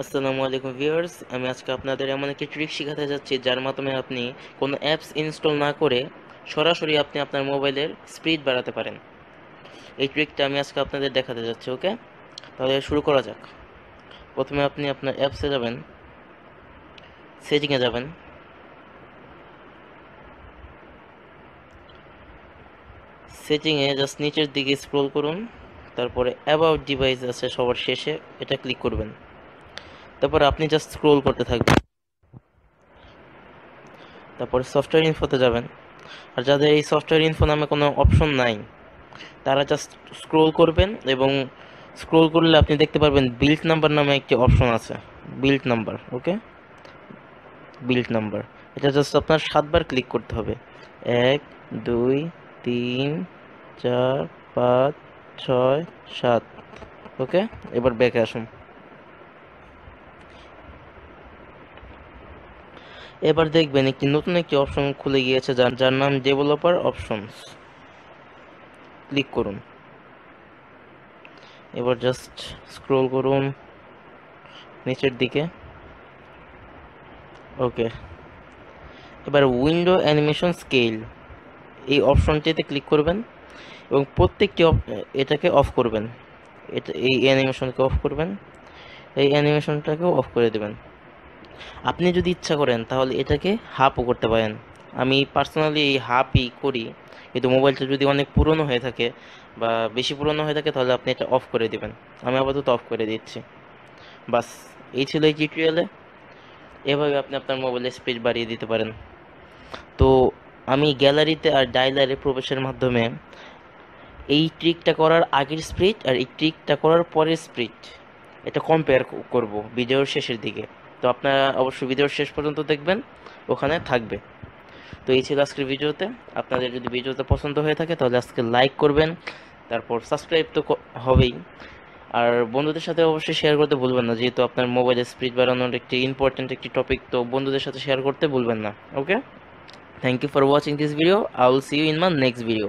আসসালামু আলাইকুম ভিউয়ার্স, আমি আজকে আপনাদের এমন একটি ট্রিক শেখাতে যাচ্ছি যার মাধ্যমে আপনি কোনো অ্যাপস ইনস্টল না করে সরাসরি আপনি আপনার মোবাইলের স্পিড বাড়াতে পারেন। এই ট্রিকটা আমি আজকে আপনাদের দেখাতে যাচ্ছি। ওকে, তাহলে শুরু করা যাক। প্রথমে আপনি আপনার অ্যাপসে যাবেন, সেটিংয়ে যাবেন, সেটিংয়ে জাস্ট নিচের দিকে স্ক্রল করুন, তারপরে অ্যাবাউট ডিভাইস আছে সবার শেষে, এটা ক্লিক করবেন। তারপর আপনি জাস্ট স্ক্রল করতে থাকবেন, তারপরে সফটওয়্যার ইনফোতে যাবেন। আর যাদের এই সফটওয়্যার ইনফো নামে কোনো অপশন নাই, তারা জাস্ট স্ক্রোল করবেন এবং স্ক্রোল করলে আপনি দেখতে পারবেন বিল্ড নাম্বার নামে একটি অপশন আছে। বিল্ড নাম্বার, ওকে, বিল্ড নাম্বার, এটা জাস্ট আপনার 7 বার ক্লিক করতে হবে। 1, 2, 3, 4, 5, 6, 7। ওকে, এবার ব্যাকে আসুন। এবার দেখবেন একটি নতুন একটি অপশন খুলে গিয়েছে যার নাম ডেভেলপার অপশনস। ক্লিক করুন। এবার জাস্ট স্ক্রোল করুন নিচের দিকে। ওকে, এবার উইন্ডো অ্যানিমেশন স্কেল এই অপশনটিতে ক্লিক করবেন এবং প্রত্যেকটি এটাকে অফ করবেন। এই অ্যানিমেশনকে অফ করবেন, এই অ্যানিমেশনটাকেও অফ করে দেবেন। আপনি যদি ইচ্ছা করেন তাহলে এটাকে হাফও করতে পারেন। আমি পার্সোনালি এই হাফই করি, কিন্তু মোবাইলটা যদি অনেক পুরনো হয়ে থাকে বা বেশি পুরনো হয়ে থাকে তাহলে আপনি এটা অফ করে দেবেন। আমি আপাতত অফ করে দিচ্ছি। বাস, এই ছিল এই টিউটোরিয়ালে। এভাবে আপনি আপনার মোবাইলের স্পিড বাড়িয়ে দিতে পারেন। তো আমি গ্যালারিতে আর ডায়লারে প্রবেশের মাধ্যমে এই ট্রিকটা করার আগের স্পিড আর এই ট্রিকটা করার পরের স্পিড এটা কম্পেয়ার করব ভিডিওর শেষের দিকে। তো আপনারা অবশ্যই ভিডিওর শেষ পর্যন্ত দেখবেন, ওখানে থাকবে। তো এই ছিল আজকের ভিডিওতে। আপনাদের যদি ভিডিওটা পছন্দ হয়ে থাকে তাহলে আজকে লাইক করবেন, তারপর সাবস্ক্রাইব তো হবেই। আর বন্ধুদের সাথে অবশ্যই শেয়ার করতে ভুলবেন না, যেহেতু আপনার মোবাইলের স্পিড বাড়ানোর একটি ইম্পর্ট্যান্ট একটি টপিক, তো বন্ধুদের সাথে শেয়ার করতে ভুলবেন না। Okay, thank you for watching this video. I will see you in my next video.